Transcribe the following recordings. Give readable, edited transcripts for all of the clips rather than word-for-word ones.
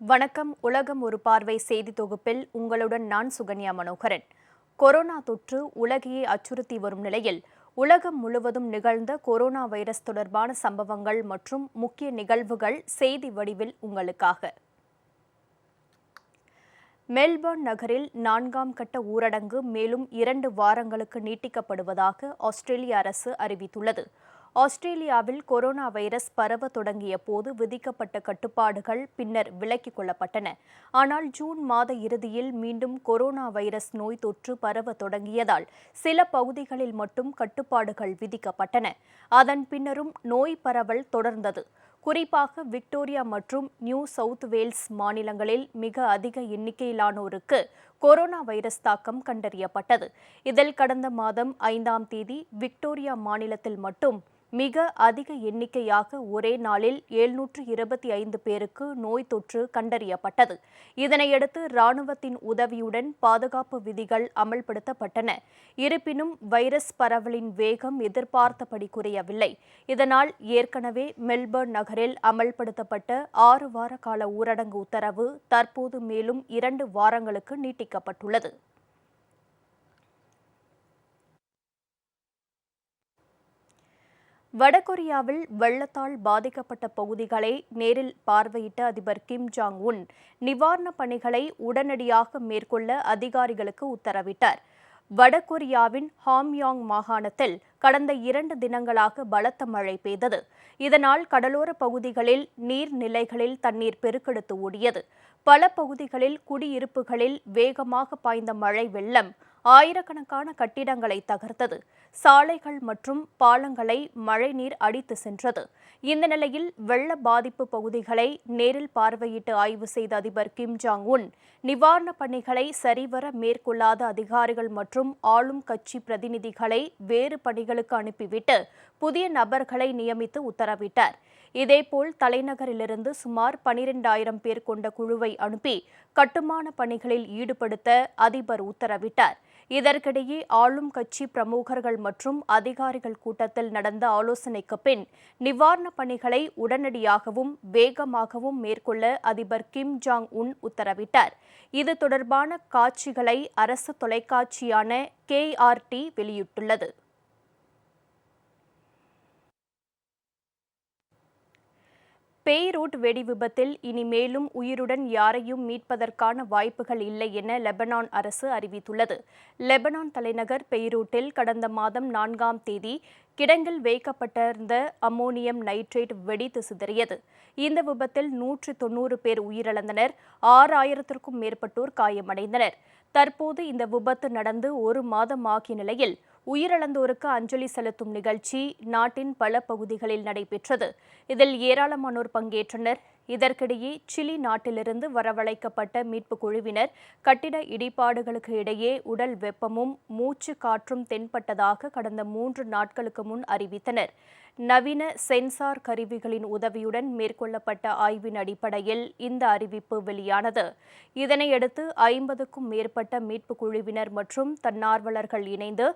வணக்கம். உலகம் ஒரு பார்வை செய்தி தொகுப்பில் உங்களுடன் நான் சுகன்யா மனோகரன். கொரோனா தொற்று உலகையே அச்சுறுத்தி வரும் நிலையில் உலகம் முழுவதும் நிகழ்ந்த கொரோனா வைரஸ் தொடர்பான சம்பவங்கள் மற்றும் முக்கிய நிகழ்வுகள் செய்தி வடிவில் உங்களுக்காக. மெல்பர்ன் நகரில் 4ஆம் கட்ட ஊரடங்கு மேலும் 2 வாரங்களுக்கு நீட்டிக்கப்படுவதாக ஆஸ்திரேலிய அரசு அறிவித்துள்ளது. ஆஸ்திரேலியாவில் கொரோனா வைரஸ் பரவ தொடங்கிய போது விதிக்கப்பட்ட கட்டுப்பாடுகள் பின்னர் விலக்கிக் கொள்ளப்பட்டன. ஆனால் ஜூன் மாத இறுதியில் மீண்டும் கொரோனா வைரஸ் நோய் தொற்று பரவ தொடங்கியதால் சில பகுதிகளில் மட்டும் கட்டுப்பாடுகள் விதிக்கப்பட்டன. அதன் பின்னரும் நோய் பரவல் தொடர்ந்தது. குறிப்பாக விக்டோரியா மற்றும் நியூ சவுத் வேல்ஸ் மாநிலங்களில் மிக அதிக எண்ணிக்கையிலானோருக்கு கொரோனா வைரஸ் தாக்கம் கண்டறியப்பட்டது. இதில் கடந்த மாதம் 5ஆம் தேதி விக்டோரியா மாநிலத்தில் மட்டும் மிக அதிக எண்ணிக்கையாக ஒரே நாளில் 725 பேருக்கு நோய் தொற்று கண்டறியப்பட்டது. இதனையடுத்து ராணுவத்தின் உதவியுடன் பாதுகாப்பு விதிகள் அமல்படுத்தப்பட்டன. இருப்பினும் வைரஸ் பரவலின் வேகம் எதிர்பார்த்தபடி குறையவில்லை. இதனால் ஏற்கனவே மெல்பர்ன் நகரில் அமல்படுத்தப்பட்ட 6 வார கால ஊரடங்கு உத்தரவு தற்போது மேலும் 2 வாரங்களுக்கு நீட்டிக்கப்பட்டுள்ளது. வடகொரியாவில் வெள்ளத்தால் பாதிக்கப்பட்ட பகுதிகளை நேரில் பார்வையிட்ட அதிபர் கிம் ஜாங் உன் நிவாரணப் பணிகளை உடனடியாக மேற்கொள்ள அதிகாரிகளுக்கு உத்தரவிட்டார். வடகொரியாவின் ஹாம்யாங் மாகாணத்தில் கடந்த 2 தினங்களாக பலத்த மழை பெய்தது. இதனால் கடலோர பகுதிகளில் நீர்நிலைகளில் தண்ணீர் பெருக்கெடுத்து ஓடியது. பல பகுதிகளில் குடியிருப்புகளில் வேகமாக பாய்ந்த மழை வெள்ளம் ஆயிரக்கணக்கான கட்டிடங்களை தகர்த்தது. சாலைகள் மற்றும் பாலங்களை மழைநீர் அடித்து சென்றது. இந்த நிலையில் வெள்ள பாதிப்பு பகுதிகளை நேரில் பார்வையிட்டு ஆய்வு செய்த அதிபர் கிம் ஜாங் உன் நிவாரணப் பணிகளை சரிவர மேற்கொள்ளாத அதிகாரிகள் மற்றும் ஆளும் கட்சி பிரதிநிதிகளை வேறு பணிகளுக்கு அனுப்பிவிட்டு புதிய நபர்களை நியமித்து உத்தரவிட்டார். இதேபோல் தலைநகரிலிருந்து சுமார் 12,000 பேர் கொண்ட குழுவை அனுப்பி கட்டுமான பணிகளில் ஈடுபடுத்த அதிபர் உத்தரவிட்டார். இதற்கிடையே ஆளும் கட்சி பிரமுகர்கள் மற்றும் அதிகாரிகள் கூட்டத்தில் நடந்த ஆலோசனைக்கு பின் நிவாரணப் பணிகளை உடனடியாகவும் வேகமாகவும் மேற்கொள்ள அதிபர் கிம் ஜாங் உன் உத்தரவிட்டார். இது தொடர்பான காட்சிகளை அரசு தொலைக்காட்சியான KRT வெளியிட்டுள்ளது. பெய்ரூட் வெடி விபத்தில் இனி மேலும் உயிருடன் யாரையும் மீட்பதற்கான வாய்ப்புகள் இல்லை என லெபனான் அரசு அறிவித்துள்ளது. லெபனான் தலைநகர் பெய்ரூட்டில் கடந்த மாதம் 4ஆம் தேதி கிடங்கில் வைக்கப்பட்டிருந்த அம்மோனியம் நைட்ரேட் வெடித்து சிதறியது. இந்த விபத்தில் 190 பேர் உயிரிழந்தனர். 6000க்கும் மேற்பட்டோர் காயமடைந்தனர். தற்போது இந்த விபத்து நடந்து 1 மாதம் ஆகிய நிலையில் உயிரிழந்தோருக்கு அஞ்சலி செலுத்தும் நிகழ்ச்சி நாட்டின் பல பகுதிகளில் நடைபெற்றது. இதில் ஏராளமானோர் பங்கேற்றனர். இதற்கிடையே சிலி நாட்டிலிருந்து வரவழைக்கப்பட்ட மீட்புக் குழுவினர் கட்டிட இடிபாடுகளுக்கு இடையே உடல் வெப்பமும் மூச்சு காற்றும் தென்பட்டதாக கடந்த 3 நாட்களுக்கு முன் அறிவித்தனர். நவீன சென்சார் கருவிகளின் உதவியுடன் மேற்கொள்ளப்பட்ட ஆய்வின் அடிப்படையில் இந்த அறிவிப்பு வெளியானது. இதனையடுத்து 50க்கும் மேற்பட்ட மீட்புக் குழுவினர் மற்றும் தன்னார்வலர்கள் இணைந்து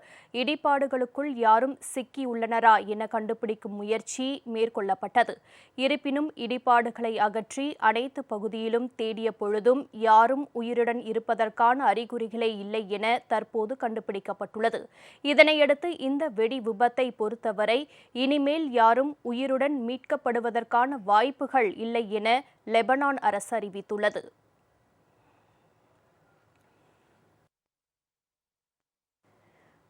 இடிபாடுகளுக்குள் யாரும் சிக்கியுள்ளனரா என கண்டுபிடிக்கும் முயற்சி மேற்கொள்ளப்பட்டது. இருப்பினும் இடிபாடுகளை அகற்றி அனைத்து பகுதியிலும் தேடிய பொழுதும் யாரும் உயிருடன் இருப்பதற்கான அறிகுறிகளே இல்லை என தற்போது கண்டுபிடிக்கப்பட்டுள்ளது. இதனையடுத்து இந்த வெடி விபத்தை பொறுத்தவரை இனிமேல் யாரும் உயிருடன் மீட்கப்படுவதற்கான வாய்ப்புகள் இல்லை என லெபனான் அரசு அறிவித்துள்ளது.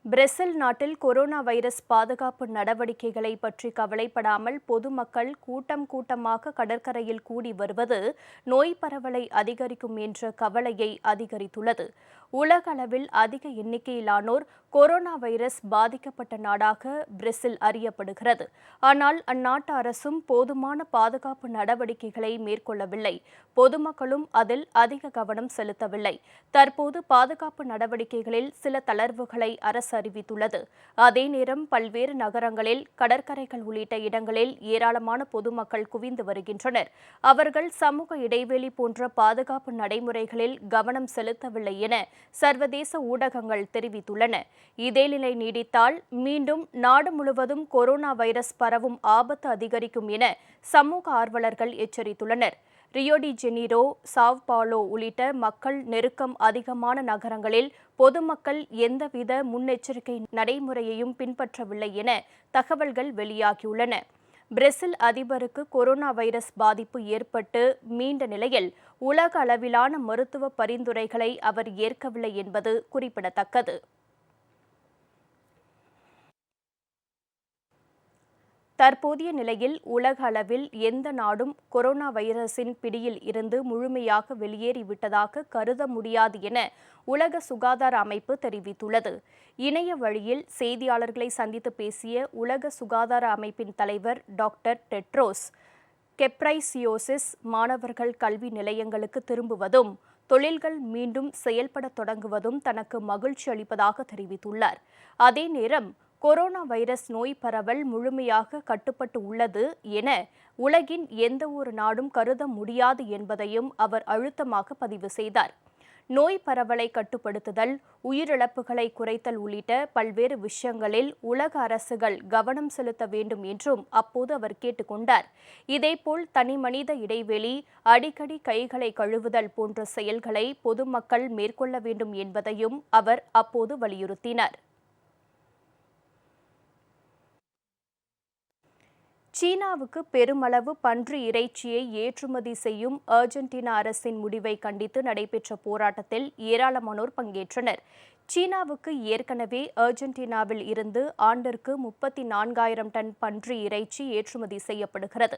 பிரேசில் நாட்டில் கொரோனா வைரஸ் பாதுகாப்பு நடவடிக்கைகளை பற்றி கவலைப்படாமல் பொதுமக்கள் கூட்டமாக கடற்கரையில் கூடி வருவது நோய் பரவலை அதிகரிக்கும் என்ற கவலையை அதிகரித்துள்ளது. உலக அளவில் அதிக எண்ணிக்கையிலானோர் கொரோனா வைரஸ் பாதிக்கப்பட்ட நாடாக பிரேசில் அறியப்படுகிறது. ஆனால் அந்நாட்டு அரசும் போதுமான பாதுகாப்பு நடவடிக்கைகளை மேற்கொள்ளவில்லை. பொதுமக்களும் அதில் அதிக கவனம் செலுத்தவில்லை. தற்போது பாதுகாப்பு நடவடிக்கைகளில் சில தளர்வுகளை அரசு அறிவித்துள்ளது. அதே நேரம் பல்வேறு நகரங்களில் கடற்கரைகள் உள்ளிட்ட இடங்களில் ஏராளமான பொதுமக்கள் குவிந்து வருகின்றனர். அவர்கள் சமூக இடைவெளி போன்ற பாதுகாப்பு நடைமுறைகளில் கவனம் செலுத்தவில்லை என சர்வதேச ஊடகங்கள் தெரிவித்துள்ளன. இதே நிலை நீடித்தால் மீண்டும் நாடு முழுவதும் கொரோனா வைரஸ் பரவும் ஆபத்து அதிகரிக்கும் என சமூக ஆர்வலர்கள் எச்சரித்துள்ளனர். ரியோ டி ஜெனீரோ, சாவ் பாலோ உள்ளிட்ட மக்கள் நெருக்கம் அதிகமான நகரங்களில் பொதுமக்கள் எந்தவித முன்னெச்சரிக்கை நடைமுறையையும் பின்பற்றவில்லை என தகவல்கள் வெளியாகியுள்ளன. பிரேசில் அதிபருக்கு கொரோனா வைரஸ் பாதிப்பு ஏற்பட்டு மீண்ட நிலையில் உலக அளவிலான மருத்துவ பரிந்துரைகளை அவர் ஏற்கவில்லை என்பது குறிப்பிடத்தக்கது. தற்போதைய நிலையில் உலக அளவில் எந்த நாடும் கொரோனா வைரஸின் பிடியில் இருந்து முழுமையாக வெளியேறிவிட்டதாக கருத முடியாது என உலக சுகாதார அமைப்பு தெரிவித்துள்ளது. இணைய வழியில் செய்தியாளர்களை சந்தித்து பேசிய உலக சுகாதார அமைப்பின் தலைவர் டாக்டர் டெட்ரோஸ் கெப்ரைசியோசிஸ் மாணவர்கள் கல்வி நிலையங்களுக்கு திரும்புவதும் தொழில்கள் மீண்டும் செயல்பட தொடங்குவதும் தனக்கு மகிழ்ச்சி அளிப்பதாக தெரிவித்துள்ளார். அதே நேரம் கொரோனா வைரஸ் நோய் பரவல் முழுமையாக கட்டுப்பட்டு உள்ளது என உலகின் எந்த ஒரு நாடும் கருத முடியாது என்பதையும் அவர் அழுத்தமாக பதிவு செய்தார். நோய் பரவலை கட்டுப்படுத்துதல், உயிரிழப்புகளை குறைத்தல் உள்ளிட்ட பல்வேறு விஷயங்களில் உலக அரசுகள் கவனம் செலுத்த வேண்டும் என்றும் அப்போது அவர் கேட்டுக்கொண்டார். இதேபோல் தனிமனித இடைவெளி, அடிக்கடி கைகளை கழுவுதல் போன்ற செயல்களை பொதுமக்கள் மேற்கொள்ள வேண்டும் என்பதையும் அவர் அப்போது வலியுறுத்தினார். சீனாவுக்கு பெருமளவு பன்றி இறைச்சியை ஏற்றுமதி செய்யும் அர்ஜென்டினா அரசின் முடிவை கண்டித்து நடைபெற்ற போராட்டத்தில் ஏராளமானோர் பங்கேற்றனர். சீனாவுக்கு ஏற்கனவே அர்ஜென்டினாவில் இருந்து ஆண்டிற்கு 34,000 டன் பன்றி இறைச்சி ஏற்றுமதி செய்யப்படுகிறது.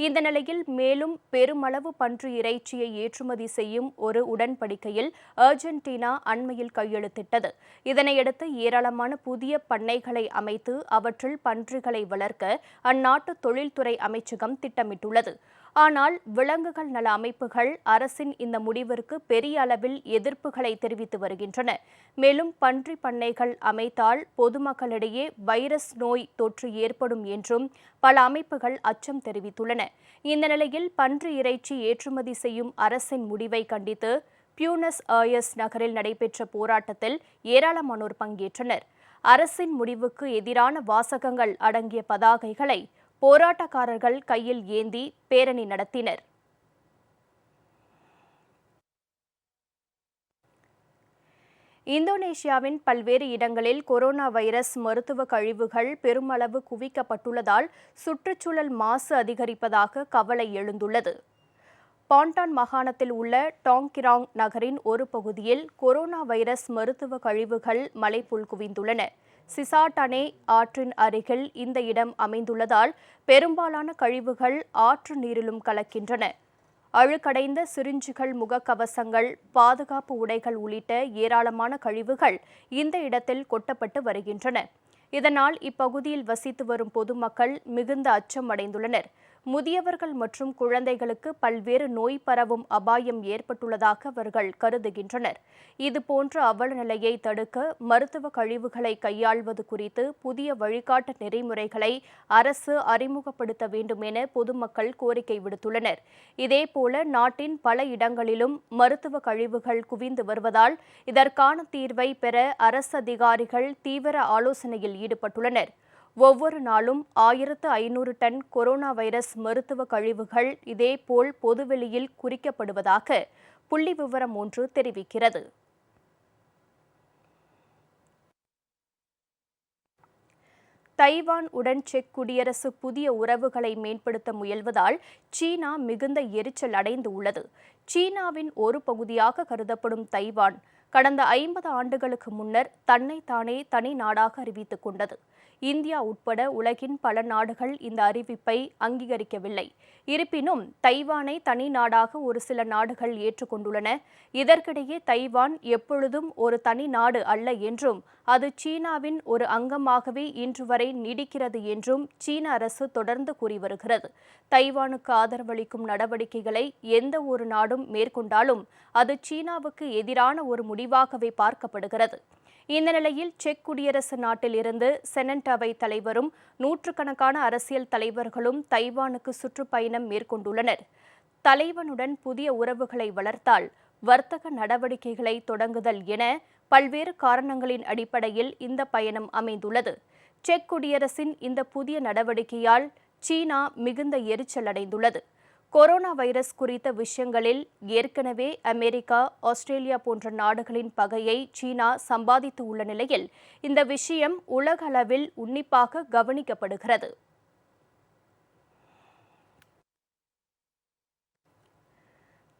இந்த நிலையில் மேலும் பெருமளவு பன்றி இறைச்சியை ஏற்றுமதி செய்யும் ஒரு உடன்படிக்கையில் அர்ஜென்டினா அண்மையில் கையெழுத்திட்டது. இதனையடுத்து ஏராளமான புதிய பண்ணைகளை அமைத்து அவற்றில் பன்றிகளை வளர்க்க அந்நாட்டு தொழில்துறை அமைச்சகம் திட்டமிட்டுள்ளது. ஆனால் விலங்குகள் நல அமைப்புகள் அரசின் இந்த முடிவிற்கு பெரிய அளவில் எதிர்ப்புகளை தெரிவித்து வருகின்றன. மேலும் பன்றி பண்ணைகள் அமைத்தால் பொதுமக்களிடையே வைரஸ் நோய் தொற்று ஏற்படும் என்றும் பல அமைப்புகள் அச்சம் தெரிவித்துள்ளன. இந்த நிலையில் பன்றி இறைச்சி ஏற்றுமதி செய்யும் அரசின் முடிவை கண்டித்து பியூனஸ் ஆயர்ஸ் நகரில் நடைபெற்ற போராட்டத்தில் ஏராளமானோர் பங்கேற்றனர். அரசின் முடிவுக்கு எதிரான வாசகங்கள் அடங்கிய பதாகைகளை போராட்டக்காரர்கள் கையில் ஏந்தி பேரணி நடத்தினர். இந்தோனேஷியாவின் பல்வேறு இடங்களில் கொரோனா வைரஸ் மருத்துவ கழிவுகள் பெருமளவு குவிக்கப்பட்டுள்ளதால் சுற்றுச்சூழல் மாசு அதிகரிப்பதாக கவலை எழுந்துள்ளது. பாண்டான் மாகாணத்தில் உள்ள டாங்கிராங் நகரின் ஒரு பகுதியில் கொரோனா வைரஸ் மருத்துவ கழிவுகள் மலைபோல் குவிந்துள்ளன. சிசாடனே ஆற்றின் அருகில் இந்த இடம் அமைந்துள்ளதால் பெரும்பாலான கழிவுகள் ஆற்று நீரிலும் கலக்கின்றன. அழுக்கடைந்த சிரிஞ்சுகள், முகக்கவசங்கள், பாதுகாப்பு உடைகள் உள்ளிட்ட ஏராளமான கழிவுகள் இந்த இடத்தில் கொட்டப்பட்டு வருகின்றன. இதனால் இப்பகுதியில் வசித்து வரும் பொதுமக்கள் மிகுந்த அச்சம் அடைந்துள்ளனர். முதியவர்கள் மற்றும் குழந்தைகளுக்கு பல்வேறு நோய் பரவும் அபாயம் ஏற்பட்டுள்ளதாக அவர்கள் கருதுகின்றனர். இதுபோன்ற அவல நிலையை தடுக்க மருத்துவ கழிவுகளை கையாள்வது குறித்து புதிய வழிகாட்டு நெறிமுறைகளை அரசு அறிமுகப்படுத்த வேண்டும் என பொதுமக்கள் கோரிக்கை விடுத்துள்ளனர். இதேபோல நாட்டின் பல இடங்களிலும் மருத்துவ கழிவுகள் குவிந்து வருவதால் இதற்கான தீர்வை பெற அரசு அதிகாரிகள் தீவிர ஆலோசனையில் ஈடுபட்டுள்ளனர். ஒவ்வொரு நாளும் 1500 டன் கொரோனா வைரஸ் மருத்துவ கழிவுகள் இதேபோல் பொதுவெளியில் குறிக்கப்படுவதாக புள்ளிவிவரம் ஒன்று தெரிவிக்கிறது. தைவான் உடன் செக் குடியரசு புதிய உறவுகளை மேம்படுத்த முயல்வதால் சீனா மிகுந்த எரிச்சல் அடைந்து உள்ளது. சீனாவின் ஒரு பகுதியாக கருதப்படும் தைவான் கடந்த 50 ஆண்டுகளுக்கு முன்னர் தன்னைத்தானே தனி நாடாக அறிவித்துக் கொண்டது. இந்தியா உட்பட உலகின் பல நாடுகள் இந்த அறிவிப்பை அங்கீகரிக்கவில்லை. இருப்பினும் தைவானை தனி நாடாக ஒரு சில நாடுகள் ஏற்றுக்கொண்டுள்ளன. இதற்கிடையே தைவான் எப்பொழுதும் ஒரு தனி நாடு அல்ல என்றும் அது சீனாவின் ஒரு அங்கமாகவே இன்று வரை நீடிக்கிறது என்றும் சீன அரசு தொடர்ந்து கூறி வருகிறது. தைவானுக்கு ஆதரவளிக்கும் நடவடிக்கைகளை எந்த ஒரு நாடும் மேற்கொண்டாலும் அது சீனாவுக்கு எதிரான ஒரு முடிவாகவே பார்க்கப்படுகிறது. இந்த நிலையில் செக் குடியரசு நாட்டில் இருந்து செனட் அவை தலைவரும் நூற்றுக்கணக்கான அரசியல் தலைவர்களும் தைவானுக்கு சுற்றுப்பயணம் மேற்கொண்டுள்ளனர். தலைவனுடன் புதிய உறவுகளை வளர்த்தால் வர்த்தக நடவடிக்கைகளை தொடங்குதல் என பல்வேறு காரணங்களின் அடிப்படையில் இந்த பயணம் அமைந்துள்ளது. செக் குடியரசின் இந்த புதிய நடவடிக்கையால் சீனா மிகுந்த எரிச்சல் அடைந்துள்ளது. கொரோனா வைரஸ் குறித்த விஷயங்களில் ஏற்கனவே அமெரிக்கா, ஆஸ்திரேலியா போன்ற நாடுகளின் பகையை சீனா சம்பாதித்து உள்ள நிலையில் இந்த விஷயம் உலக அளவில் உன்னிப்பாக கவனிக்கப்படுகிறது.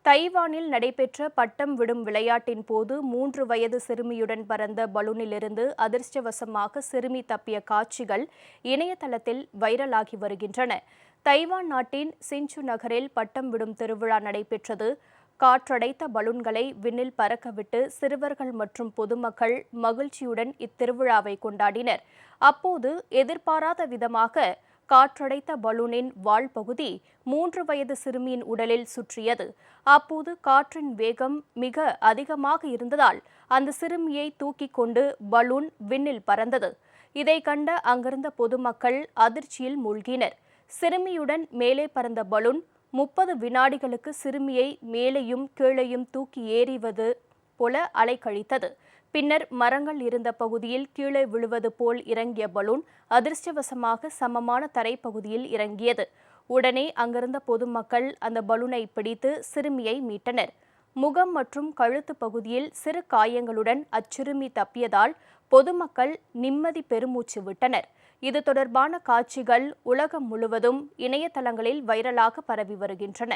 தைவானில் நடைபெற்ற பட்டம் விடும் விளையாட்டின் போது 3 வயது சிறுமியுடன் பறந்த பலூனிலிருந்து அதிர்ஷ்டவசமாக சிறுமி தப்பிய காட்சிகள் இணையதளத்தில் வைரலாகி வருகின்றன. தைவான் நாட்டின் சின்சு நகரில் பட்டம் விடும் திருவிழா நடைபெற்றது. காற்றடைத்த பலூன்களை விண்ணில் பறக்கவிட்டு சிறுவர்கள் மற்றும் பொதுமக்கள் மகிழ்ச்சியுடன் இத்திருவிழாவை கொண்டாடினர். அப்போது எதிர்பாராத விதமாக காற்றடைத்த பலூனின் வால் பகுதி 3 வயது சிறுமியின் உடலில் சுற்றியது. அப்போது காற்றின் வேகம் மிக அதிகமாக இருந்ததால் அந்த சிறுமியை தூக்கிக் கொண்டு பலூன் விண்ணில் பறந்தது. இதை கண்ட அங்கிருந்த பொதுமக்கள் அதிர்ச்சியில் மூழ்கினர். சிறுமியுடன் மேலே பறந்த பலூன் 30 வினாடிகளுக்கு சிறுமியை மேலேயும் கீழேயும் தூக்கி ஏறிவது போல அலைக்கழித்தது. பின்னர் மரங்கள் இருந்த பகுதியில் கீழே விழுவது போல் இறங்கிய பலூன் அதிர்ஷ்டவசமாக சமமான தரைப்பகுதியில் இறங்கியது. உடனே அங்கிருந்த பொதுமக்கள் அந்த பலூனை பிடித்து சிறுமியை மீட்டனர். முகம் மற்றும் கழுத்து பகுதியில் சிறு காயங்களுடன் அச்சிறுமி தப்பியதால் பொதுமக்கள் நிம்மதி பெருமூச்சு விட்டனர். இது தொடர்பான காட்சிகள் உலகம் முழுவதும் இணையதளங்களில் வைரலாக பரவி வருகின்றன.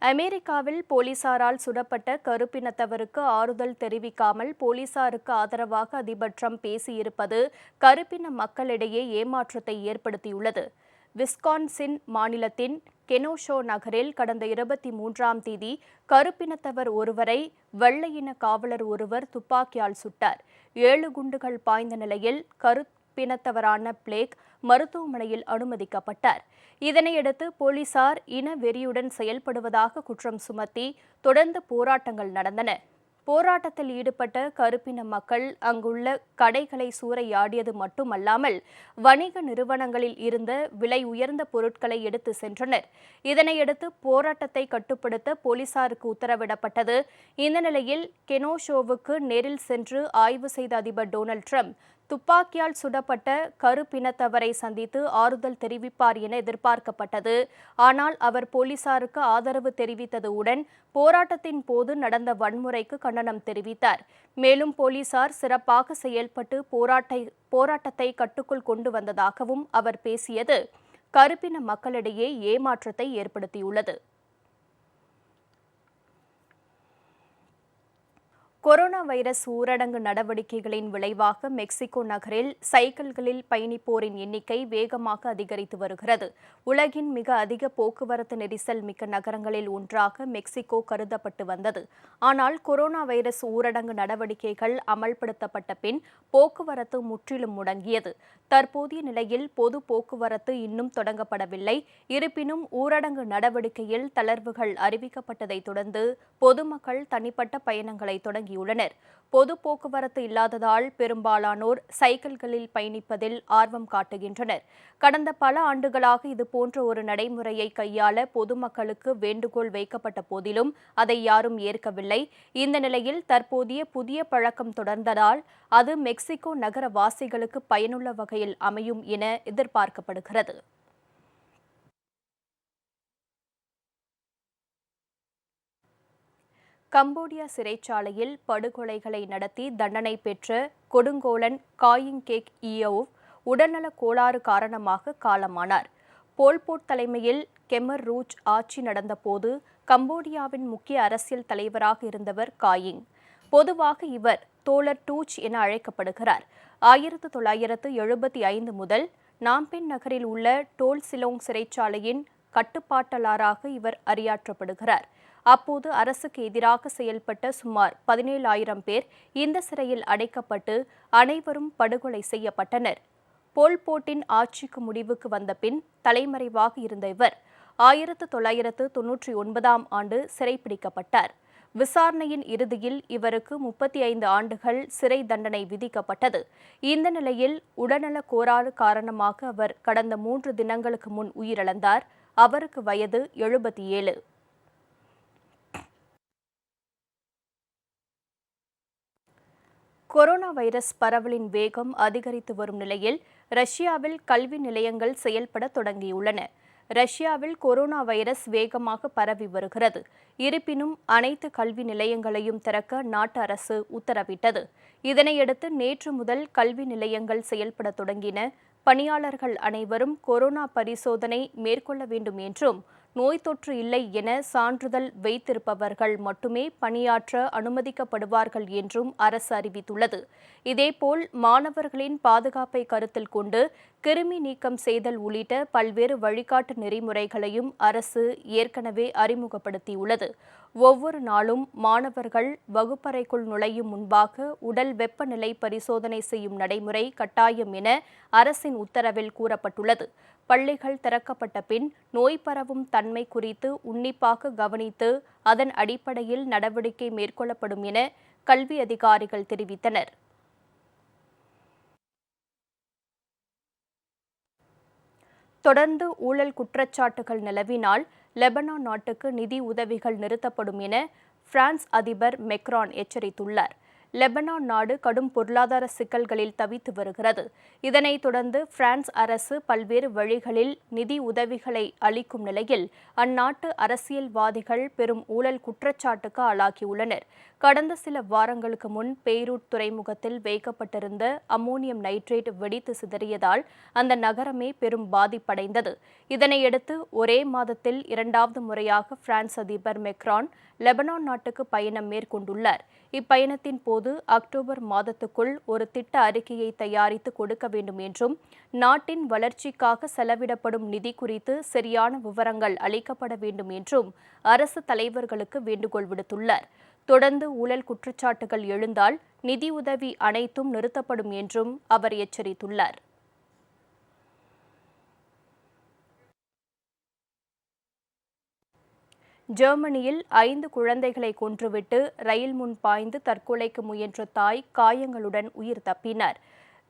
அமெரிக்காவில் போலீசாரால் சுடப்பட்ட கருப்பினத்தவருக்கு ஆறுதல் தெரிவிக்காமல் போலீசாருக்கு ஆதரவாக அதிபர் ட்ரம்ப் பேசியிருப்பது கருப்பின மக்களிடையே ஏமாற்றத்தை ஏற்படுத்தியுள்ளது. விஸ்கான்சின் மாநிலத்தின் கெனோஷோ நகரில் கடந்த 23ஆம் தேதி கருப்பினத்தவர் ஒருவரை வெள்ளையின காவலர் ஒருவர் துப்பாக்கியால் சுட்டார். 7 குண்டுகள் பாய்ந்த நிலையில் கருப்பினத்தவரான பிளேக் மருத்துவமனையில் அனுமதிக்கப்பட்டார். இதனையடுத்து போலீசார் இன வெறியுடன் செயல்படுவதாக குற்றம் சுமத்தி தொடர்ந்து போராட்டங்கள் நடந்தன. போராட்டத்தில் ஈடுபட்ட கருப்பின மக்கள் அங்குள்ள கடைகளை சூறையாடியது மட்டுமல்லாமல் வணிக நிறுவனங்களில் இருந்த விலை உயர்ந்த பொருட்களை எடுத்து சென்றனர். இதனையடுத்து போராட்டத்தை கட்டுப்படுத்த போலீசாருக்கு உத்தரவிடப்பட்டது. இந்த நிலையில் கெனோஷோவுக்கு நேரில் சென்று ஆய்வு செய்த அதிபர் டொனால்ட் ட்ரம்ப் துப்பாக்கியால் சுடப்பட்ட கருப்பினத்தவரை சந்தித்து ஆறுதல் தெரிவிப்பார் என எதிர்பார்க்கப்பட்டது. ஆனால் அவர் போலீசாருக்கு ஆதரவு தெரிவித்ததுடன் போராட்டத்தின் போது நடந்த வன்முறைக்கு கண்டனம் தெரிவித்தார். மேலும் போலீசார் சிறப்பாக செயல்பட்டு போராட்டத்தை கட்டுக்குள் கொண்டு வந்ததாகவும் அவர் பேசியது கருப்பின மக்களிடையே ஏமாற்றத்தை ஏற்படுத்தியுள்ளது. கொரோனா வைரஸ் ஊரடங்கு நடவடிக்கைகளின் விளைவாக மெக்சிகோ நகரில் சைக்கிள்களில் பயணிப்போரின் எண்ணிக்கை வேகமாக அதிகரித்து வருகிறது. உலகின் மிக அதிக போக்குவரத்து நெரிசல் மிக்க நகரங்களில் ஒன்றாக மெக்சிகோ கருதப்பட்டு வந்தது. ஆனால் கொரோனா வைரஸ் ஊரடங்கு நடவடிக்கைகள் அமல்படுத்தப்பட்ட பின் போக்குவரத்து முற்றிலும் முடங்கியது. தற்போதைய நிலையில் பொது போக்குவரத்து இன்னும் தொடங்கப்படவில்லை. இருப்பினும் ஊரடங்கு நடவடிக்கையில் தளர்வுகள் அறிவிக்கப்பட்டதை தொடர்ந்து பொதுமக்கள் தனிப்பட்ட பயணங்களை தொடங்கியுள்ளனர். பொது போக்குவரத்து இல்லாததால் பெரும்பாலானோர் சைக்கிள்களில் பயணிப்பதில் ஆர்வம் காட்டுகின்றனர். கடந்த பல ஆண்டுகளாக இதுபோன்ற ஒரு நடைமுறையை கையாள பொதுமக்களுக்கு வேண்டுகோள் வைக்கப்பட்ட போதிலும் அதை யாரும் ஏற்கவில்லை. இந்த நிலையில் தற்போதைய புதிய பழக்கம் தொடர்ந்ததால் அது மெக்சிகோ நகர வாசிகளுக்கு பயனுள்ள வகையில் அமையும் என எதிர்பார்க்கப்படுகிறது. கம்போடியா சிறைச்சாலையில் படுகொலைகளை நடத்தி தண்டனை பெற்ற கொடுங்கோலன் காயிங் கேக் இயோவ் உடல்நலக் கோளாறு காரணமாக காலமானார். போல்போட் தலைமையில் கெமர் ரூச் ஆட்சி நடந்தபோது கம்போடியாவின் முக்கிய அரசியல் தலைவராக இருந்தவர் காயிங். பொதுவாக இவர் தோழர் டூச் என அழைக்கப்படுகிறார். 1975 முதல் நாம்பென் நகரில் உள்ள டோல் சிலோங் சிறைச்சாலையின் கட்டுப்பாட்டாளராக இவர் அறியாற்றப்படுகிறார். அப்போது அரசுக்கு எதிராக செயல்பட்ட சுமார் 17,000 பேர் இந்த சிறையில் அடைக்கப்பட்டு அனைவரும் படுகொலை செய்யப்பட்டனர். போல்போட்டின் ஆட்சிக்கு முடிவுக்கு வந்த பின் தலைமறைவாக இருந்த இவர் 1999ஆம் ஆண்டு சிறைப்பிடிக்கப்பட்டார். விசாரணையின் இறுதியில் இவருக்கு 35 ஆண்டுகள் சிறை தண்டனை விதிக்கப்பட்டது. இந்த நிலையில் உடல்நலக் கோளாறு காரணமாக அவர் கடந்த 3 தினங்களுக்கு முன் உயிரிழந்தார். அவருக்கு வயது 77. கொரோனா வைரஸ் பரவலின் வேகம் அதிகரித்து வரும் நிலையில் ரஷ்யாவில் கல்வி நிலையங்கள் செயல்பட தொடங்கியுள்ளன. ரஷ்யாவில் கொரோனா வைரஸ் வேகமாக பரவி வருகிறது. இருப்பினும் அனைத்து கல்வி நிலையங்களையும் திறக்க நாட்டு அரசு உத்தரவிட்டது. இதனையடுத்து நேற்று முதல் கல்வி நிலையங்கள் செயல்பட தொடங்கின. பணியாளர்கள் அனைவரும் கொரோனா பரிசோதனை மேற்கொள்ள வேண்டும் என்றும், நோய் தொற்று இல்லை என சான்றிதழ் வைத்திருப்பவர்கள் மட்டுமே பணியாற்ற அனுமதிக்கப்படுவார்கள் என்றும் அரசு அறிவித்துள்ளது. இதேபோல் மாணவர்களின் பாதுகாப்பை கருத்தில் கொண்டு கிருமி நீக்கம் செய்தல் உள்ளிட்ட பல்வேறு வழிகாட்டு நெறிமுறைகளையும் அரசு ஏற்கனவே அறிமுகப்படுத்தியுள்ளது. ஒவ்வொரு நாளும் மாணவர்கள் வகுப்பறைக்குள் நுழையும் முன்பாக உடல் வெப்பநிலை பரிசோதனை செய்யும் நடைமுறை கட்டாயம் என அரசின் உத்தரவில் கூறப்பட்டுள்ளது. பள்ளிகள் திறக்கப்பட்ட பின் நோய் பரவும் தன்மை குறித்து உன்னிப்பாக கவனித்து அதன் அடிப்படையில் நடவடிக்கை மேற்கொள்ளப்படும் என கல்வி அதிகாரிகள் தெரிவித்தனர். தொடர்ந்து ஊழல் குற்றச்சாட்டுகள் நிலவினால் லெபனான் நாட்டுக்கு நிதி உதவிகள் நிறுத்தப்படும் என பிரான்ஸ் அதிபர் மெக்ரான் எச்சரித்துள்ளார். லெபனான் நாடு கடும் பொருளாதார சிக்கல்களில் தவித்து வருகிறது. இதனைத் தொடர்ந்து பிரான்ஸ் அரசு பல்வேறு வழிகளில் நிதி உதவிகளை அளிக்கும் நிலையில் அந்நாட்டு அரசியல்வாதிகள் பெரும் ஊழல் குற்றச்சாட்டுக்கு ஆளாகியுள்ளனர். கடந்த சில வாரங்களுக்கு முன் பெய்ரூட் துறைமுகத்தில் வைக்கப்பட்டிருந்த அம்மோனியம் நைட்ரேட் வெடித்து சிதறியதால் அந்த நகரமே பெரும் பாதிப்படைந்தது. இதனையடுத்து ஒரே மாதத்தில் இரண்டாவது முறையாக பிரான்ஸ் அதிபர் மெக்ரான் லெபனான் நாட்டுக்கு பயணம் மேற்கொண்டுள்ளார். இப்பயணத்தின் போது அக்டோபர் மாதத்துக்குள் ஒரு திட்ட அறிக்கையை தயாரித்து கொடுக்க வேண்டும் என்றும், நாட்டின் வளர்ச்சிக்காக செலவிடப்படும் நிதி குறித்து சரியான விவரங்கள் அளிக்கப்பட வேண்டும் என்றும் அரசு தலைவர்களுக்கு வேண்டுகோள் விடுத்துள்ளார். தொடர்ந்து ஊழல் குற்றச்சாட்டுகள் எழுந்தால் நிதியுதவி அனைத்தும் நிறுத்தப்படும் என்றும் அவர் எச்சரித்துள்ளார். ஜெர்மனியில் 5 குழந்தைகளை கொன்றுவிட்டு ரயில் முன் பாய்ந்து தற்கொலைக்கு முயன்ற தாய் காயங்களுடன் உயிர் தப்பினார்.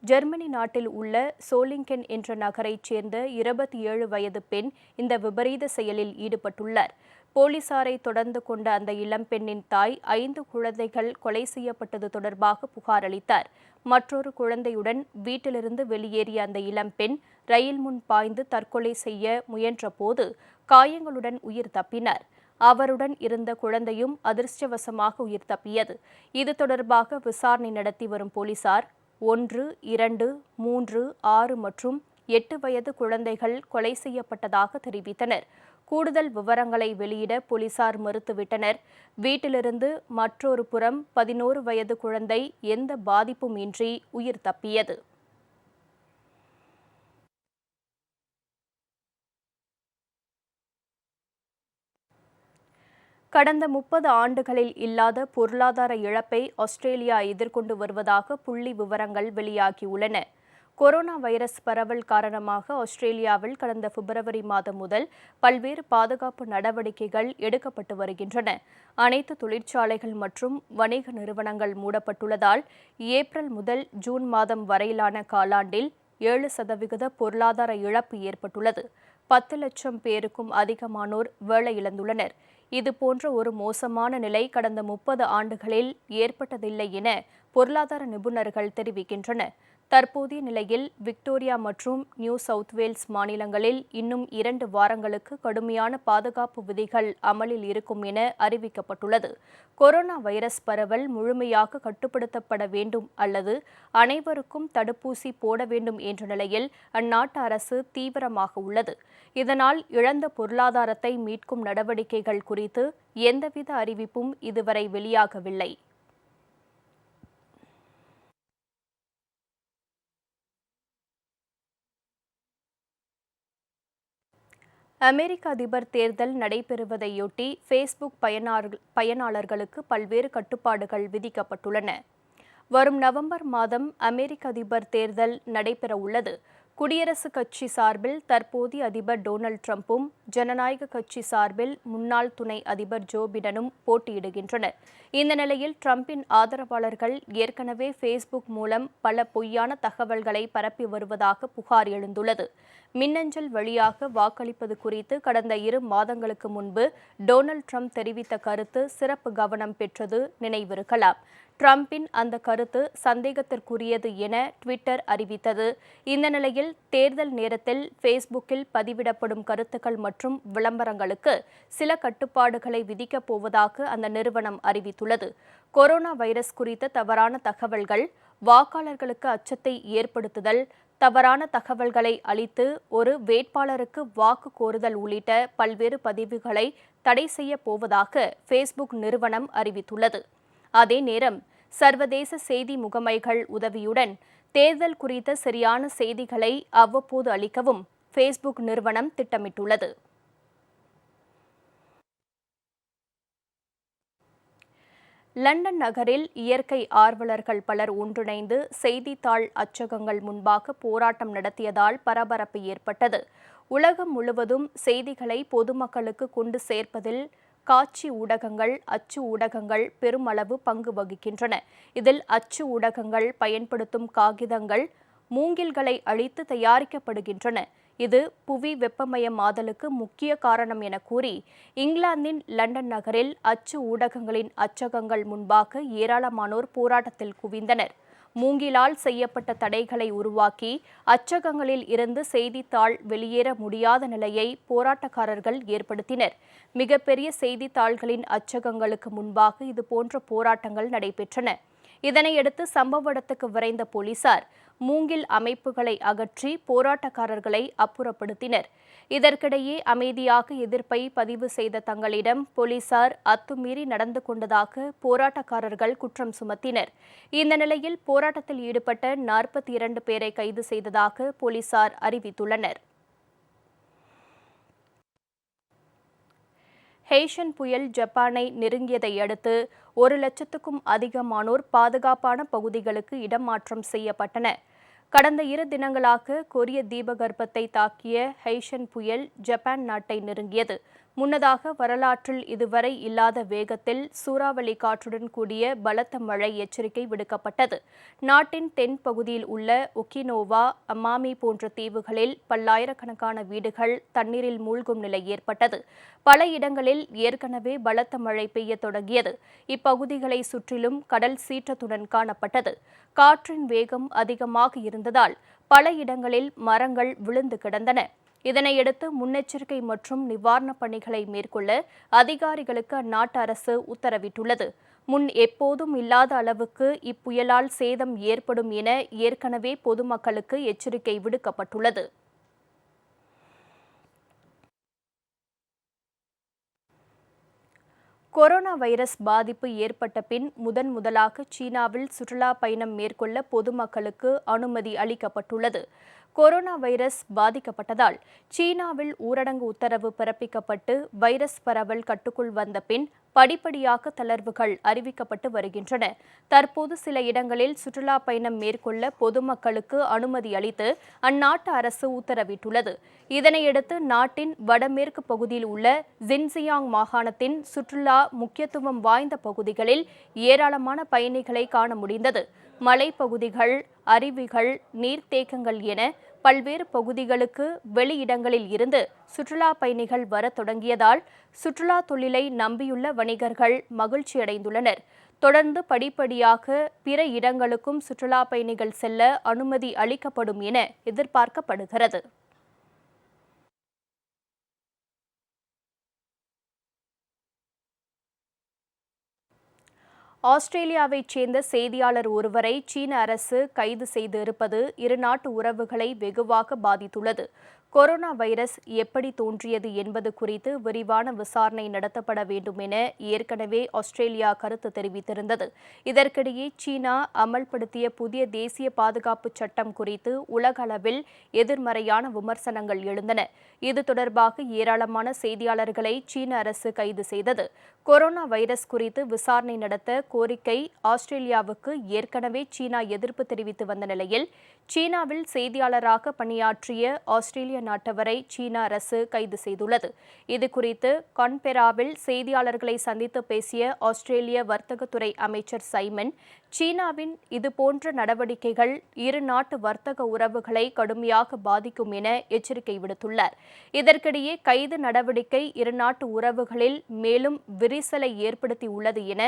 ஜெர்மனி நாட்டில் உள்ள சோலிங்கன் என்ற நகரைச் சேர்ந்த 27 வயது பெண் இந்த விபரீத செயலில் ஈடுபட்டுள்ளார். போலீசாரை தொடர்ந்து கொண்ட அந்த இளம்பெண்ணின் தாய் 5 குழந்தைகள் கொலை செய்யப்பட்டது தொடர்பாக புகார் அளித்தார். மற்றொரு குழந்தையுடன் வீட்டிலிருந்து வெளியேறிய அந்த இளம்பெண் ரயில் முன் பாய்ந்து தற்கொலை செய்ய முயன்றபோது காயங்களுடன் உயிர் தப்பினார். அவருடன் இருந்த குழந்தையும் அதிர்ஷ்டவசமாக உயிர் தப்பியது. இது தொடர்பாக விசாரணை நடத்தி வரும் போலீசார் 1, 2, 3, 6 மற்றும் 8 வயது குழந்தைகள் கொலை செய்யப்பட்டதாக தெரிவித்தனர். கூடுதல் விவரங்களை வெளியிட போலீசார் மறுத்துவிட்டனர். வீட்டிலிருந்து மற்றொரு புறம் 11 வயது குழந்தை எந்த பாதிப்பும் இன்றி உயிர் தப்பியது. கடந்த 30 ஆண்டுகளில் இல்லாத பொருளாதார இழப்பை ஆஸ்திரேலியா எதிர்கொண்டு வருவதாக புள்ளி விவரங்கள் வெளியாகியுள்ளன. கொரோனா வைரஸ் பரவல் காரணமாக ஆஸ்திரேலியாவில் கடந்த பிப்ரவரி மாதம் முதல் பல்வேறு பாதுகாப்பு நடவடிக்கைகள் எடுக்கப்பட்டு வருகின்றன. அனைத்து தொழிற்சாலைகள் மற்றும் வணிக நிறுவனங்கள் மூடப்பட்டுள்ளதால் ஏப்ரல் முதல் ஜூன் மாதம் வரையிலான காலாண்டில் 7% பொருளாதார இழப்பு ஏற்பட்டுள்ளது. 10 லட்சம் பேருக்கும் அதிகமானோர் வேலை இழந்துள்ளனர். இதுபோன்ற ஒரு மோசமான நிலை கடந்த 30 ஆண்டுகளில் ஏற்பட்டதில்லை என பொருளாதார நிபுணர்கள் தெரிவிக்கின்றனர். தற்போதைய நிலையில் விக்டோரியா மற்றும் நியூ சவுத் வேல்ஸ் மாநிலங்களில் இன்னும் 2 வாரங்களுக்கு கடுமையான பாதுகாப்பு விதிகள் அமலில் இருக்கும் என அறிவிக்கப்பட்டுள்ளது. கொரோனா வைரஸ் பரவல் முழுமையாக கட்டுப்படுத்தப்பட வேண்டும் அல்லது அனைவருக்கும் தடுப்பூசி போட வேண்டும் என்ற நிலையில் அந்நாட்டு அரசு தீவிரமாக உள்ளது. இதனால் இழந்த பொருளாதாரத்தை மீட்கும் நடவடிக்கைகள் குறித்து எந்தவித அறிவிப்பும் இதுவரை வெளியாகவில்லை. அமெரிக்க அதிபர் தேர்தல் நடைபெறுவதையொட்டி ஃபேஸ்புக் பயனாளர்களுக்கு பல்வேறு கட்டுப்பாடுகள் விதிக்கப்பட்டுள்ளன. வரும் நவம்பர் மாதம் அமெரிக்க அதிபர் தேர்தல் நடைபெறவுள்ளது. குடியரசுக் கட்சி சார்பில் தற்போதைய அதிபர் டொனால்ட் ட்ரம்பும் ஜனநாயக கட்சி சார்பில் முன்னாள் துணை அதிபர் ஜோ பிடனும் போட்டியிடுகின்றனர். இந்த நிலையில் டிரம்பின் ஆதரவாளர்கள் ஏற்கனவே ஃபேஸ்புக் மூலம் பல பொய்யான தகவல்களை பரப்பி வருவதாக புகார் எழுந்துள்ளது. மின்னஞ்சல் வழியாக வாக்களிப்பது குறித்து கடந்த 2 மாதங்களுக்கு முன்பு டொனால்ட் ட்ரம்ப் தெரிவித்த கருத்து சிறப்பு கவனம் பெற்றது நினைவிருக்கலாம். டிரம்பின் அந்த கருத்து சந்தேகத்திற்குரியது என ட்விட்டர் அறிவித்தது. இந்த நிலையில் தேர்தல் நேரத்தில் ஃபேஸ்புக்கில் பதிவிடப்படும் கருத்துக்கள் மற்றும் விளம்பரங்களுக்கு சில கட்டுப்பாடுகளை விதிக்கப் போவதாக அந்த நிறுவனம் அறிவித்துள்ளது. கொரோனா வைரஸ் குறித்த தவறான தகவல்கள், வாக்காளர்களுக்கு அச்சத்தை ஏற்படுத்துதல், தவறான தகவல்களை அளித்து ஒரு வேட்பாளருக்கு வாக்கு கோருதல் உள்ளிட்ட பல்வேறு பதிவுகளை தடை செய்யப் போவதாக ஃபேஸ்புக் நிறுவனம் அறிவித்துள்ளது. அதே நேரம் சர்வதேச செய்தி முகமைகள் உதவியுடன் தேர்தல் குறித்த சரியான செய்திகளை அவ்வப்போது அளிக்கவும் ஃபேஸ்புக் நிறுவனம் திட்டமிட்டுள்ளது. லண்டன் நகரில் இயற்கை ஆர்வலர்கள் பலர் ஒன்றிணைந்து செய்தித்தாள் அச்சகங்கள் முன்பாக போராட்டம் நடத்தியதால் பரபரப்பு ஏற்பட்டது. உலகம் முழுவதும் செய்திகளை பொதுமக்களுக்கு கொண்டு சேர்ப்பதில் காட்சி ஊடகங்கள், அச்சு ஊடகங்கள் பெருமளவு பங்கு வகிக்கின்றன. இதில் அச்சு ஊடகங்கள் பயன்படுத்தும் காகிதங்கள் மூங்கில்களை அழித்து தயாரிக்கப்படுகின்றன. இது புவி வெப்பமயமாதலுக்கு முக்கிய காரணம் என கூறி இங்கிலாந்தின் லண்டன் நகரில் அச்சு ஊடகங்களின் அச்சகங்கள் முன்பாக ஏராளமானோர் போராட்டத்தில் குவிந்தனர். மூங்கிலால் செய்யப்பட்ட தடைகளை உருவாக்கி அச்சகங்களில் இருந்து செய்தித்தாள் வெளியேற முடியாத நிலையை போராட்டக்காரர்கள் ஏற்படுத்தினர். மிகப்பெரிய செய்தித்தாள்களின் அச்சகங்களுக்கு முன்பாக இதுபோன்ற போராட்டங்கள் நடைபெற்றன. இதனையடுத்து சம்பவ இடத்துக்கு விரைந்த போலீசார் மூங்கில் அமைப்புகளை அகற்றி போராட்டக்காரர்களை அப்புறப்படுத்தினர். இதற்கிடையே அமைதியாக எதிர்ப்பை பதிவு செய்த தங்களிடம் போலீசார் அத்துமீறி நடந்து கொண்டதாக போராட்டக்காரர்கள் குற்றம் சுமத்தினர். இந்த நிலையில் போராட்டத்தில் ஈடுபட்ட 42 பேரை கைது செய்ததாக போலீசார் அறிவித்துள்ளனர். ஹெய்ஷன் புயல் ஜப்பானை நெருங்கியதை அடுத்து 1 லட்சத்துக்கும் அதிகமானோர் பாதுகாப்பான பகுதிகளுக்கு இடமாற்றம் செய்யப்பட்டனர். கடந்த 2 தினங்களாக கொரிய தீபகற்பத்தை தாக்கிய ஹெய்ஷன் புயல் ஜப்பான் நாட்டை நெருங்கியது. முன்னதாக வரலாற்றில் இதுவரை இல்லாத வேகத்தில் சூறாவளி காற்றுடன் கூடிய பலத்த மழை எச்சரிக்கை விடுக்கப்பட்டது. நாட்டின் தென் பகுதியில் உள்ள ஒகினோவா, அமாமி போன்ற தீவுகளில் பல்லாயிரக்கணக்கான வீடுகள் தண்ணீரில் மூழ்கும் நிலை ஏற்பட்டது. பல இடங்களில் ஏற்கனவே பலத்த மழை பெய்ய தொடங்கியது. இப்பகுதிகளை சுற்றிலும் கடல் சீற்றத்துடன் காணப்பட்டது. காற்றின் வேகம் அதிகமாக இருந்ததால் பல இடங்களில் மரங்கள் விழுந்து கிடந்தன. இதனையடுத்து முன்னெச்சரிக்கை மற்றும் நிவாரணப் பணிகளை மேற்கொள்ள அதிகாரிகளுக்கு அந்நாட்டு அரசு உத்தரவிட்டுள்ளது. முன் எப்போதும் இல்லாத அளவுக்கு இப்புயலால் சேதம் ஏற்படும் என ஏற்கனவே பொதுமக்களுக்கு எச்சரிக்கை விடுக்கப்பட்டுள்ளது. கொரோனா வைரஸ் பாதிப்பு ஏற்பட்ட பின் முதலாக சீனாவில் சுற்றுலா பயணம் மேற்கொள்ள பொதுமக்களுக்கு அனுமதி அளிக்கப்பட்டுள்ளது. கொரோனா வைரஸ் பாதிக்கப்பட்டதால் சீனாவில் ஊரடங்கு உத்தரவு பிறப்பிக்கப்பட்டு வைரஸ் பரவல் கட்டுக்குள் வந்த பின் படிப்படியாக தளர்வுகள் அறிவிக்கப்பட்டு வருகின்றன. தற்போது சில இடங்களில் சுற்றுலா பயணம் மேற்கொள்ள பொதுமக்களுக்கு அனுமதி அளித்து அந்நாட்டு அரசு உத்தரவிட்டுள்ளது. இதனையடுத்து நாட்டின் வடமேற்கு பகுதியில் உள்ள ஜின்ஜியாங் மாகாணத்தின் சுற்றுலா முக்கியத்துவம் வாய்ந்த பகுதிகளில் ஏராளமான பயணிகளை காண முடிந்தது. மலைப்பகுதிகள், அருவிகள், நீர்த்தேக்கங்கள் என பல்வேறு பகுதிகளுக்கு வெளியிடங்களில் இருந்து சுற்றுலா பயணிகள் வர தொடங்கியதால் சுற்றுலா தொழிலை நம்பியுள்ள வணிகர்கள் மகிழ்ச்சியடைந்துள்ளனர். தொடர்ந்து படிப்படியாக பிற இடங்களுக்கும் சுற்றுலா பயணிகள் செல்ல அனுமதி அளிக்கப்படும் என எதிர்பார்க்கப்படுகிறது. ஆஸ்திரேலியாவைச் சேர்ந்த செய்தியாளர் ஒருவரை சீன அரசு கைது செய்திருப்பது இருநாட்டு உறவுகளை வெகுவாக பாதித்துள்ளது. கொரோனா வைரஸ் எப்படி தோன்றியது என்பது குறித்து விரிவான விசாரணை நடத்தப்பட வேண்டும் என ஏற்கனவே ஆஸ்திரேலியா கருத்து தெரிவித்திருந்தது. இதற்கிடையே சீனா அமல்படுத்திய புதிய தேசிய பாதுகாப்பு சட்டம் குறித்து உலக அளவில் எதிர்மறையான விமர்சனங்கள் எழுந்தன. இது தொடர்பாக ஏராளமான செய்தியாளர்களை சீன அரசு கைது செய்தது. கொரோனா வைரஸ் குறித்து விசாரணை நடத்த கோரிக்கை ஆஸ்திரேலியாவுக்கு ஏற்கனவே சீனா எதிர்ப்பு தெரிவித்து வந்த நிலையில் சீனாவில் செய்தியாளராக பணியாற்றிய ஆஸ்திரேலிய நாட்டவரை சீன அரசு கைது செய்துள்ளது. இதுகுறித்து கான்பெராவில் செய்தியாளர்களை சந்தித்து பேசிய ஆஸ்திரேலிய வர்த்தகத்துறை அமைச்சர் சைமன், சீனாவின் இதுபோன்ற நடவடிக்கைகள் இரு நாட்டு வர்த்தக உறவுகளை கடுமையாக பாதிக்கும் என எச்சரிக்கை விடுத்துள்ளார். இதற்கிடையே கைது நடவடிக்கை இரு நாட்டு உறவுகளில் மேலும் விரிசலை ஏற்படுத்தியுள்ளது என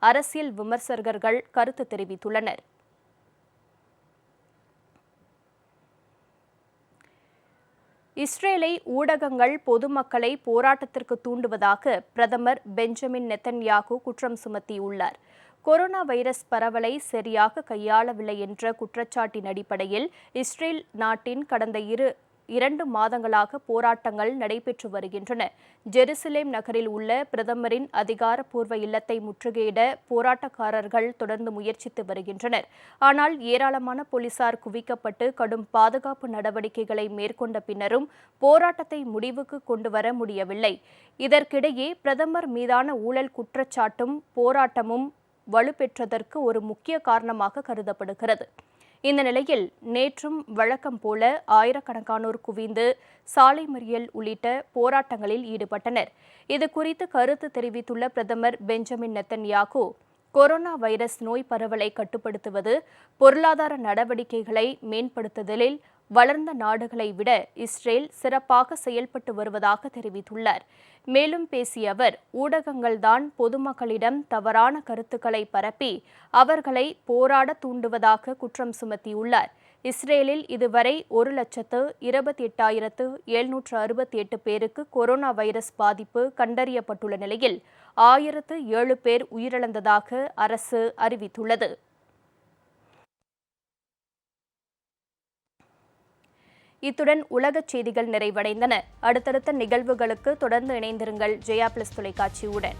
அரசியல் விமர்சகர்கள் கருத்து தெரிவித்துள்ளனர். இஸ்ரேலை ஊடகங்கள் பொதுமக்களை போராட்டத்திற்கு தூண்டுவதாக பிரதமர் பெஞ்சமின் நெத்தன்யாகு குற்றம் சுமத்தியுள்ளார். கொரோனா வைரஸ் பரவலை சரியாக கையாளவில்லை என்ற குற்றச்சாட்டின் அடிப்படையில் இஸ்ரேல் நாட்டின் கடந்த இரண்டு மாதங்களாக போராட்டங்கள் நடைபெற்று வருகின்றன. ஜெருசலேம் நகரில் உள்ள பிரதமரின் அதிகாரப்பூர்வ இல்லத்தை முற்றுகையிட போராட்டக்காரர்கள் தொடர்ந்து முயற்சித்து வருகின்றனர். ஆனால் ஏராளமான போலீசார் குவிக்கப்பட்டு கடும் பாதுகாப்பு நடவடிக்கைகளை மேற்கொண்ட பின்னரும் போராட்டத்தை முடிவுக்கு கொண்டுவர முடியவில்லை. இதற்கிடையே பிரதமர் மீதான ஊழல் குற்றச்சாட்டும் போராட்டமும் வலுப்பெற்றதற்கு ஒரு முக்கிய காரணமாக கருதப்படுகிறது. இந்த நிலையில் நேற்றும் வழக்கம் போல ஆயிரக்கணக்கானோர் குவிந்து சாலை மறியல் உள்ளிட்ட போராட்டங்களில் ஈடுபட்டனர். இதுகுறித்து கருத்து தெரிவித்துள்ள பிரதமர் பெஞ்சமின் நெத்தன்யாகு, கொரோனா வைரஸ் நோய் பரவலை கட்டுப்படுத்துவது, பொருளாதார நடவடிக்கைகளை மேம்படுத்துதலில் வளர்ந்த நாடுகளை விட இஸ்ரேல் சிறப்பாக செயல்பட்டு வருவதாக தெரிவித்துள்ளார். மேலும் பேசிய அவர், ஊடகங்கள்தான் பொதுமக்களிடம் தவறான கருத்துக்களை பரப்பி அவர்களை போராட தூண்டுவதாக குற்றம் சுமத்தியுள்ளார். இஸ்ரேலில் இதுவரை 1,28,768 பேருக்கு கொரோனா வைரஸ் பாதிப்பு கண்டறியப்பட்டுள்ள நிலையில் 1007 பேர் உயிரிழந்ததாக அரசு அறிவித்துள்ளது. இத்துடன் உலகச் செய்திகள் நிறைவடைந்தன. அடுத்தடுத்த நிகழ்வுகளுக்கு தொடர்ந்து இணைந்திருங்கள் ஜெயா பிளஸ் தொலைக்காட்சியுடன்.